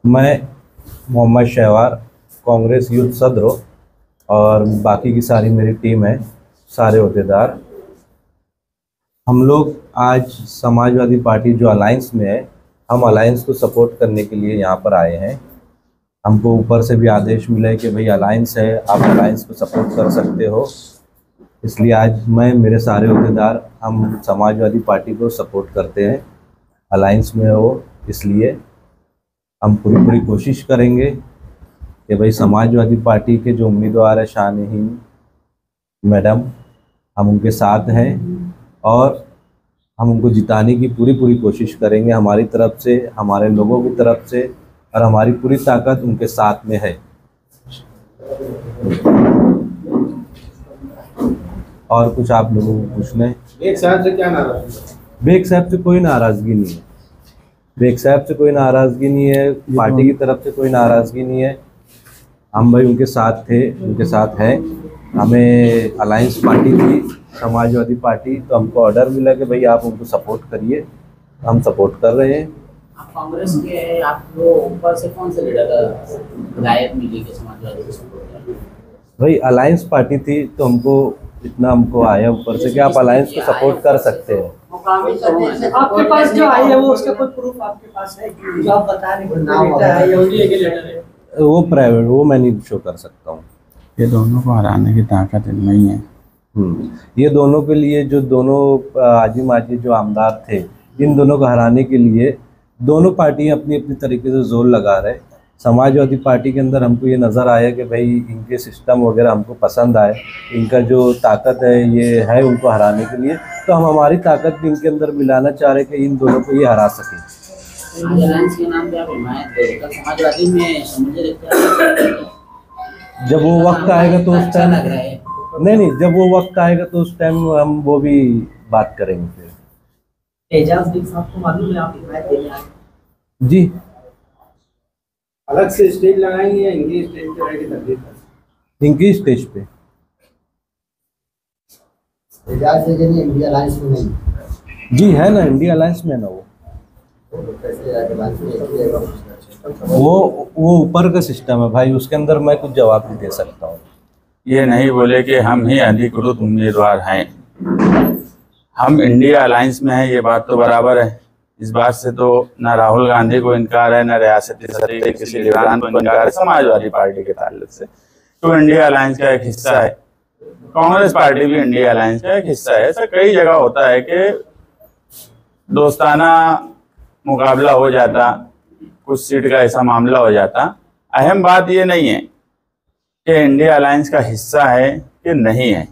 मैं मोहम्मद शहवार, कांग्रेस यूथ सदर और बाकी की सारी मेरी टीम है, सारे अहदेदार। हम लोग आज समाजवादी पार्टी जो अलायंस में है, हम अलायंस को सपोर्ट करने के लिए यहाँ पर आए हैं। हमको ऊपर से भी आदेश मिला है कि भाई अलायंस है, आप अलायंस को सपोर्ट कर सकते हो। इसलिए आज मैं, मेरे सारे अहदेदार, हम समाजवादी पार्टी को सपोर्ट करते हैं, अलायंस में हो। इसलिए हम पूरी कोशिश करेंगे कि भाई समाजवादी पार्टी के जो उम्मीदवार है शान-ए-हिंद मैडम, हम उनके साथ हैं और हम उनको जिताने की पूरी कोशिश करेंगे हमारी तरफ से, हमारे लोगों की तरफ से, और हमारी पूरी ताकत उनके साथ में है। और कुछ आप लोगों को पूछना है? बेग साहब से क्या नाराजगी? बेग साहब से कोई नाराज़गी नहीं है, बेग साहब से कोई नाराज़गी नहीं है, पार्टी की तरफ से कोई नाराज़गी नहीं है। हम भाई उनके साथ थे, उनके साथ हैं। हमें अलायंस पार्टी थी समाजवादी पार्टी, तो हमको ऑर्डर मिला कि भाई आप उनको सपोर्ट करिए, हम सपोर्ट कर रहे हैं। आप कांग्रेस के हैं, आपको ऊपर से कौन से लीडर का हिदायत मिली कि समाजवादी को सपोर्ट करें? भाई अलायंस पार्टी थी तो हमको आया ऊपर से कि आप अलायंस को सपोर्ट कर सकते हैं। आपके पास जो आई है वो उसका कोई प्रूफ आपके पास है जो आप बता रहे हैं? वो प्राइवेट, वो मैं नहीं शो कर सकता हूँ। ये दोनों को हराने की ताकत नहीं है। ये दोनों के लिए, जो दोनों आजी माजी जो आमदार थे, इन दोनों को हराने के लिए दोनों पार्टियां अपनी अपनी तरीके से जोर लगा रहे। समाजवादी पार्टी के अंदर हमको ये नज़र आया कि भाई इनके सिस्टम वगैरह हमको पसंद आए, इनका जो ताकत है ये है उनको हराने के लिए, तो हम हमारी ताकत भी इनके अंदर मिलाना चाह रहे कि इन दोनों को ये हरा सकें। अलायंस के नाम पे आप हिमायत करें, समाजवादी में मुझे लगता है जब वो वक्त आएगा तो उस टाइम, नहीं, जब वो वक्त आएगा तो उस टाइम हम वो भी बात करेंगे। फिर एजाज बेग साहब को मालूम है आप हिमायत देने आए? जी, अलग से स्टेज लगाएंगे या इनकी स्टेज पे रहेगी तकलीफ? इनकी स्टेज पे। एजाज से जनी इंडिया अलायंस में नहीं? जी है ना, इंडिया अलायंस में ना। वो ऊपर का सिस्टम है भाई, उसके अंदर मैं कुछ जवाब नहीं दे सकता हूँ। ये नहीं बोले कि हम ही अधिकृत उम्मीदवार हैं। हम इंडिया अलायंस में हैं, ये बात तो बराबर है। इस बात से तो न राहुल गांधी को इनकार है, न रियासती सदर के किसी लीडरान को इनकार है समाजवादी पार्टी के ताल्लुक से। तो इंडिया अलायंस का एक हिस्सा है, कांग्रेस पार्टी भी इंडिया अलायंस का एक हिस्सा है। ऐसा कई जगह होता है कि दोस्ताना मुकाबला हो जाता, कुछ सीट का ऐसा मामला हो जाता। अहम बात ये नहीं है कि इंडिया अलायंस का हिस्सा है कि नहीं है।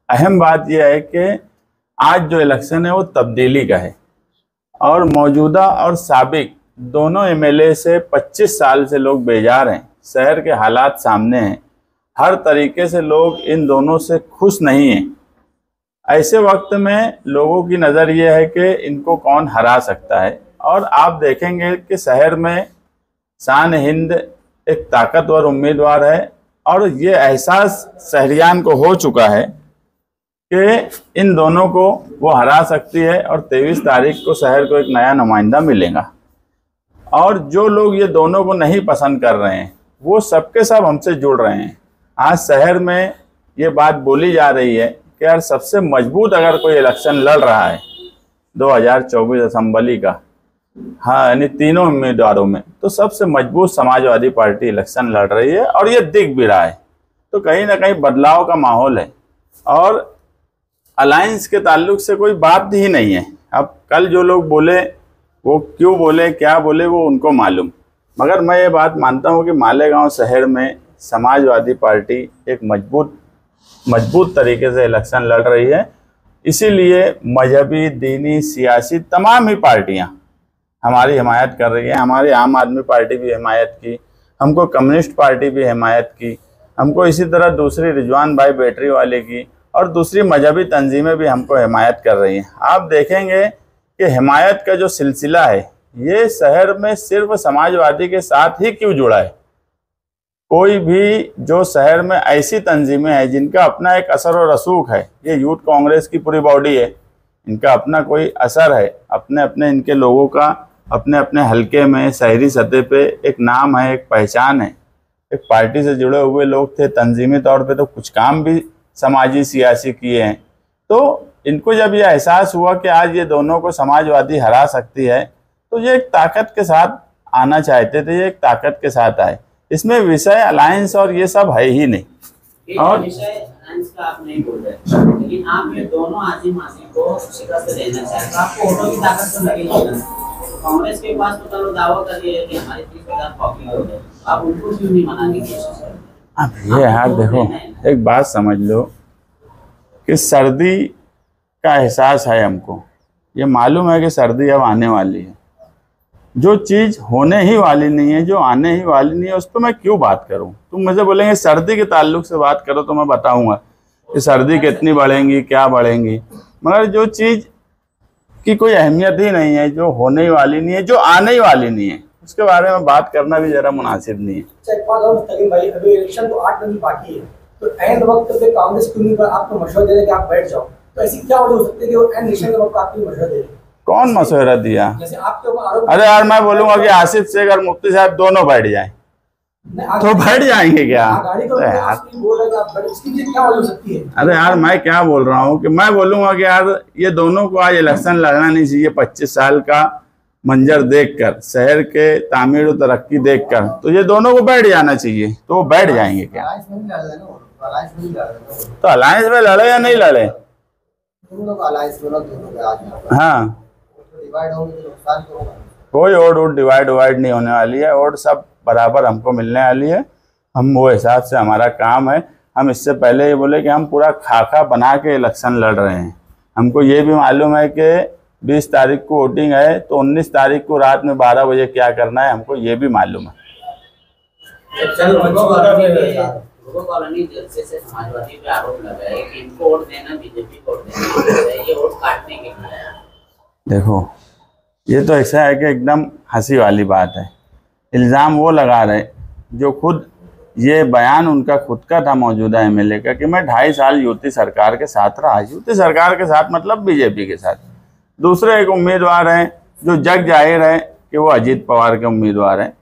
अहम बात यह है कि आज जो इलेक्शन है वो तब्दीली का है, और मौजूदा और साबिक दोनों एमएलए से 25 साल से लोग बेजार हैं। शहर के हालात सामने हैं, हर तरीके से लोग इन दोनों से खुश नहीं हैं। ऐसे वक्त में लोगों की नज़र ये है कि इनको कौन हरा सकता है, और आप देखेंगे कि शहर में शान-ए-हिंद एक ताकतवर उम्मीदवार है, और ये एहसास शहरियान को हो चुका है कि इन दोनों को वो हरा सकती है, और 23 तारीख को शहर को एक नया नुमाइंदा मिलेगा। और जो लोग ये दोनों को नहीं पसंद कर रहे हैं वो सबके सब हमसे जुड़ रहे हैं। आज शहर में ये बात बोली जा रही है कि यार सबसे मजबूत अगर कोई इलेक्शन लड़ रहा है 2024 असेंबली का, हाँ, यानी तीनों उम्मीदवारों में, तो सबसे मजबूत समाजवादी पार्टी इलेक्शन लड़ रही है, और ये दिख भी रहा है। तो कहीं ना कहीं बदलाव का माहौल है, और अलायंस के ताल्लुक से कोई बात ही नहीं है। अब कल जो लोग बोले वो क्यों बोले, क्या बोले, वो उनको मालूम। मगर मैं ये बात मानता हूँ कि मालेगांव शहर में समाजवादी पार्टी एक मजबूत तरीके से इलेक्शन लड़ रही है। इसीलिए मजहबी, दीनी, सियासी तमाम ही पार्टियाँ हमारी हिमायत कर रही है। हमारी आम आदमी पार्टी भी हिमायत की, हमको कम्युनिस्ट पार्टी भी हिमायत की, हमको इसी तरह दूसरी रिजवान भाई बैटरी वाले की, और दूसरी मजहबी तंजीमें भी हमको हिमायत कर रही हैं। आप देखेंगे कि हिमायत का जो सिलसिला है ये शहर में सिर्फ समाजवादी के साथ ही क्यों जुड़ा है। कोई भी जो शहर में ऐसी तंजीमें हैं जिनका अपना एक असर और रसूख है, ये यूथ कांग्रेस की पूरी बॉडी है, इनका अपना कोई असर है, अपने अपने इनके लोगों का अपने अपने हलके में शहरी सतह पे एक नाम है, एक पहचान है, एक पार्टी से जुड़े हुए लोग थे, तंजीमी तौर पे तो कुछ काम भी समाजी सियासी किए हैं। तो इनको जब ये एहसास हुआ कि आज ये दोनों को समाजवादी हरा सकती है, तो ये एक ताकत के साथ आना चाहते थे, ये एक ताकत के साथ आए। इसमें विषय अलायंस और ये सब है ही नहीं। और विषय अलायंस का आप नहीं बोल रहे, लेकिन आप ये दोनों आजिम को शिकस्त देना चाहते तो आपको वोटों की ताकत तो लगेगी ना। कांग्रेस के पास तो चलो दावा कर दिया कि हमारे 30,000 पॉपुलर हो गए, आप उनको क्यों नहीं मनाने की कोशिश करते? अब ये यार देखो, एक बात समझ लो कि सर्दी का एहसास है हमको, ये मालूम है कि सर्दी अब आने वाली है। जो चीज़ होने ही वाली नहीं है, जो आने ही वाली नहीं है, उस पर मैं क्यों बात करूं? तुम मुझे बोलेंगे सर्दी के ताल्लुक से बात करो तो मैं बताऊंगा कि सर्दी कितनी बढ़ेंगी, क्या बढ़ेंगी, मगर जो चीज़ की कोई अहमियत ही नहीं है, जो होने ही वाली नहीं है, जो आने ही वाली नहीं है, उसके बारे में बात करना भी जरा मुनासिब नहीं है। एक बात और मुस्तकीम भाई, अभी इलेक्शन तो 8 दिन बाकी है, तो एंड वक्त पे कांग्रेस की उम्मीदवार आपको मशवरा दे रहे कि आप बैठ जाओ, तो ऐसी क्या वजह हो सकती है कि वो एंड इलेक्शन के वक्त आपको मशवरा दे रहे? कौन मशवरा दिया? जैसे आपके ऊपर आरोप, अरे यार मैं बोलूंगा कि आसिफ शेख और मुफ्ती साहब दोनों बैठ जाएं तो बैठ जाएंगे क्या? बोल रहे आप बैठ, इसकी वजह क्या वजह हो सकती है? अरे यार मैं क्या बोल रहा हूँ कि मैं बोलूंगा कि यार ये दोनों को आज इलेक्शन लड़ना नहीं चाहिए। 25 साल का मंजर देखकर, शहर के तामीर और तरक्की देखकर, तो ये दोनों को बैठ जाना चाहिए, तो वो बैठ जाएंगे क्या? तो अलायंस में लड़े या नहीं लड़े? हाँ, कोई वोट डिवाइड नहीं होने वाली है, वोट सब बराबर हमको मिलने वाली है। हम वो हिसाब से हमारा काम है। हम इससे पहले ये बोले कि हम पूरा खाका बना के इलेक्शन लड़ रहे हैं। हमको ये भी मालूम है कि 20 तारीख को वोटिंग है, तो 19 तारीख को रात में 12 बजे क्या करना है, हमको ये भी मालूम है। कॉलोनी जलसे से समाजवादी पे आरोप लगा है कि इनको वोट देना बीजेपी को वोट देना, ये वोट काटने के लिए है। देखो ये तो ऐसा है कि एकदम हंसी वाली बात है। इल्ज़ाम वो लगा रहे जो खुद, ये बयान उनका खुद का था मौजूदा एमएलए का, कि मैं 2.5 साल यूपी सरकार के साथ रहा। यूपी सरकार के साथ मतलब बीजेपी के साथ। दूसरे एक उम्मीदवार हैं जो जग जाहिर है कि वो अजीत पवार के उम्मीदवार हैं।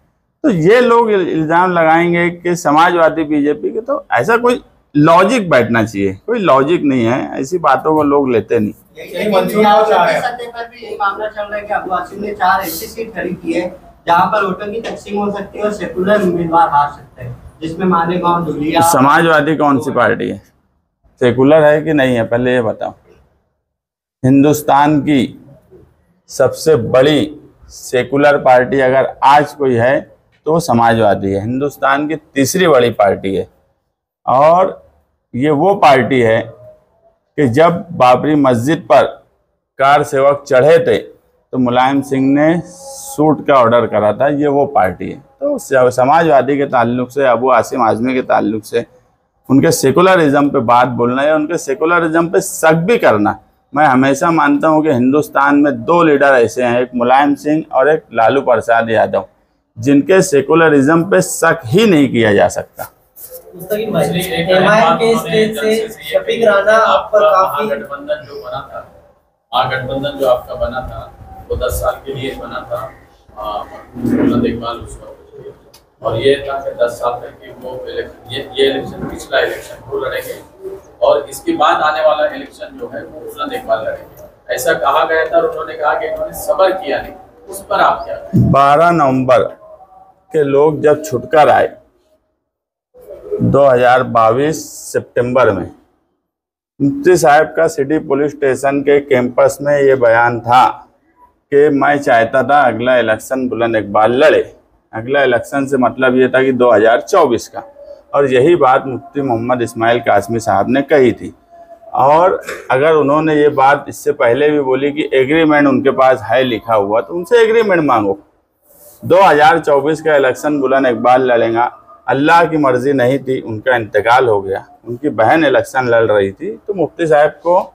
तो ये लोग इल्ज़ाम लगाएंगे कि समाजवादी बीजेपी के, तो ऐसा कोई लॉजिक बैठना चाहिए। कोई लॉजिक नहीं है, ऐसी बातों को लोग लेते नहीं। सत्य पर भी यही मामला चल रहा है कि अबू आसिम ने 4 ऐसी सीट खड़ी की है जहां पर वोटों की तकसीम हो सकती है और सेकुलर उम्मीदवार हार सकते हैं, जिसमें मालेगांव, धुलिया। समाजवादी कौन सी पार्टी है? सेकुलर है कि नहीं है, पहले ये बताओ। हिंदुस्तान की सबसे बड़ी सेकुलर पार्टी अगर आज कोई है तो समाजवादी है। हिंदुस्तान की तीसरी बड़ी पार्टी है, और ये वो पार्टी है कि जब बाबरी मस्जिद पर कार सेवक चढ़े थे तो मुलायम सिंह ने शूट का ऑर्डर करा था। ये वो पार्टी है। तो समाजवादी के ताल्लुक से, अबू आसिम आजमी के ताल्लुक से, उनके सेकुलरिज्म पे बात बोलना या उनके सेकुलरिज्म पे शक भी करना, मैं हमेशा मानता हूं कि हिंदुस्तान में 2 लीडर ऐसे हैं, एक मुलायम सिंह और एक लालू प्रसाद यादव, जिनके सेकुलरिज्म पे शक ही नहीं किया जा सकता। एमआईएम के स्टेज से शफीक राणा आप पर काफी गठबंधन जो बना था, महागठबंधन जो आपका बना था वो 10 साल के लिए बना था। देखभाल उसका, और ये था कि 10 साल तक की वो ये इलेक्शन, पिछला इलेक्शन वो लड़ेंगे और इसके बाद आने वाला इलेक्शन जो है वो दूसरा देखभाल लड़ेंगे, ऐसा कहा गया था। और उन्होंने कहा कि इन्होंने सब्र किया नहीं। उस पर आप क्या कहें? 12 नवंबर के लोग जब छुटकर आए 2022 सितंबर में, मुफ्ती साहब का सिटी पुलिस स्टेशन के कैंपस में ये बयान था कि मैं चाहता था अगला इलेक्शन बुलंद इकबाल लड़े। अगला इलेक्शन से मतलब ये था कि 2024 का, और यही बात मुफ्ती मोहम्मद इस्माइल कासमी साहब ने कही थी। और अगर उन्होंने ये बात इससे पहले भी बोली कि एग्रीमेंट उनके पास है लिखा हुआ, तो उनसे एग्रीमेंट मांगो। 2024 का इलेक्शन बुलंद इकबाल लड़ेगा। अल्लाह की मर्जी नहीं थी, उनका इंतकाल हो गया, उनकी बहन इलेक्शन लड़ रही थी, तो मुफ्ती साहब को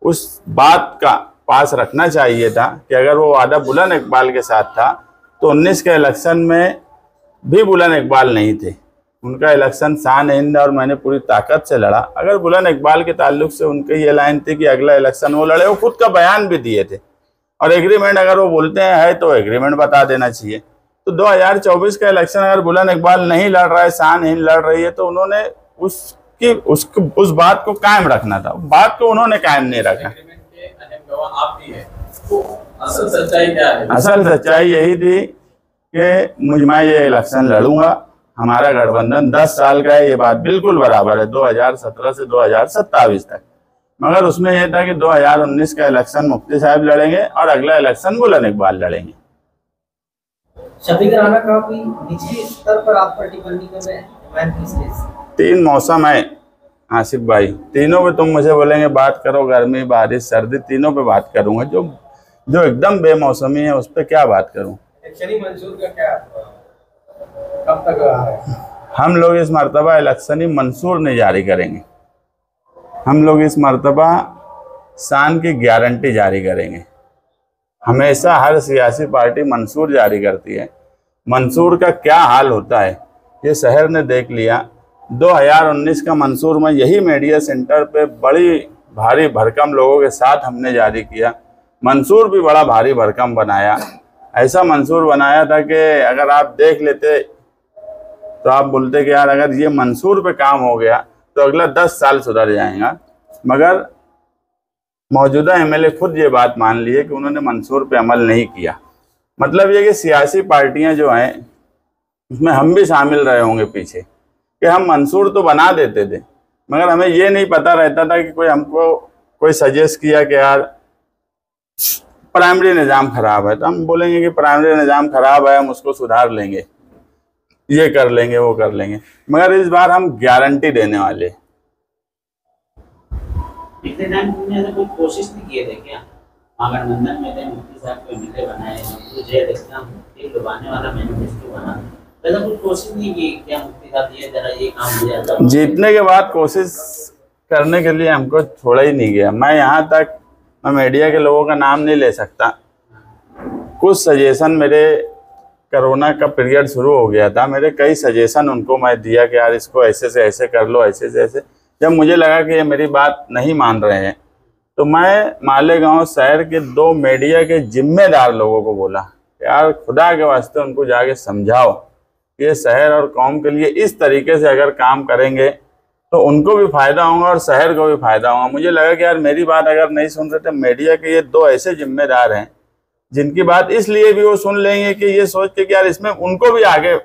उस बात का पास रखना चाहिए था कि अगर वो वादा बुलंद इकबाल के साथ था तो 19 के इलेक्शन में भी बुलंद इकबाल नहीं थे। उनका इलेक्शन शान हिंद और मैंने पूरी ताकत से लड़ा। अगर बुलंद इकबाल के ताल्लुक से उनकी ये लाइन थी कि अगला इलेक्शन वो लड़े, वो खुद का बयान भी दिए थे। और एग्रीमेंट अगर वो बोलते हैं तो एग्रीमेंट बता देना चाहिए। तो 2024 का इलेक्शन अगर बुलंद इकबाल नहीं लड़ रहा है, शान हिंद लड़ रही है, तो उन्होंने उस बात को कायम रखना था। बात को उन्होंने कायम नहीं रखा। एग्रीमेंट के अहम गवाह आप भी हैं, तो असल सच्चाई क्या है? असल सच्चाई यही थी कि मैं ये इलेक्शन लड़ूंगा, हमारा गठबंधन 10 साल का है, ये बात बिल्कुल बराबर है, 2017 से 2027 तक। मगर उसमें यह था कि 2019 का इलेक्शन मुफ्ती साहब लड़ेंगे और अगला इलेक्शन बुलंद इकबाल लड़ेंगे। शफीक राणा का भी निचली स्तर पर आप पार्टी कर रहे हैं। 3 मौसम है आसिफ भाई, तीनों पे तुम मुझे बोलेंगे बात करो, गर्मी बारिश सर्दी, तीनों पे बात करूंगा। जो एकदम बेमौसमी है उस पर क्या बात करूं। इलेक्शनी मंसूर का क्या कब तक आ रहा है? हम लोग इस मरतबा इलेक्शनी मंसूर नहीं जारी करेंगे, हम लोग इस मरतबा शान की गारंटी जारी करेंगे। हमेशा हर सियासी पार्टी मंसूर जारी करती है, मंसूर का क्या हाल होता है ये शहर ने देख लिया। 2019 का मंसूर में यही मीडिया सेंटर पे बड़ी भारी भरकम लोगों के साथ हमने जारी किया। मंसूर भी बड़ा भारी भरकम बनाया, ऐसा मंसूर बनाया था कि अगर आप देख लेते तो आप बोलते कि यार अगर ये मंसूर पे काम हो गया तो अगला 10 साल सुधर जाएगा। मगर मौजूदा एमएलए खुद ये बात मान लिए कि उन्होंने मंसूर पे अमल नहीं किया। मतलब ये कि सियासी पार्टियां जो हैं उसमें हम भी शामिल रहे होंगे पीछे, कि हम मंसूर तो बना देते थे मगर हमें ये नहीं पता रहता था कि कोई हमको कोई सजेस्ट किया कि यार प्राइमरी निज़ाम खराब है, तो हम बोलेंगे कि प्राइमरी निज़ाम खराब है, हम उसको सुधार लेंगे, ये कर लेंगे, वो कर लेंगे। मगर इस बार हम गारंटी देने वाले। पिछले टाइम तुमने ऐसा कोई कोशिश नहीं किए थे क्या? गठबंधन में थे, मुफ्ती साहब को एमएलए बनाए, मुझे देखता मुफ्ती लुभाने वाला मैनिफेस्टो बना, ऐसा कुछ कोशिश नहीं की क्या? मुफ्ती साहब ये जरा ये काम हो जाता। जीतने के बाद कोशिश करने के लिए हमको छोड़ा ही नहीं गया। मैं यहाँ तक मैं मीडिया के लोगों का नाम नहीं ले सकता, कुछ सजेशन मेरे कोरोना का पीरियड शुरू हो गया था, मेरे कई सजेशन उनको मैं दिया कि यार इसको ऐसे से ऐसे कर लो, ऐसे से ऐसे। जब मुझे लगा कि ये मेरी बात नहीं मान रहे हैं तो मैं मालेगांव शहर के 2 मीडिया के जिम्मेदार लोगों को बोला यार खुदा के वास्ते उनको जाके समझाओ कि ये शहर और कौम के लिए इस तरीके से अगर काम करेंगे तो उनको भी फ़ायदा होगा और शहर को भी फ़ायदा होगा। मुझे लगा कि यार मेरी बात अगर नहीं सुन रहे थे, मीडिया के ये 2 ऐसे जिम्मेदार हैं जिनकी बात इसलिए भी वो सुन लेंगे कि ये सोच के कि यार इसमें उनको भी आगे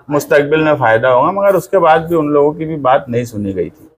मुस्तकबिल में फ़ायदा होगा, मगर उसके बाद भी उन लोगों की भी बात नहीं सुनी गई थी।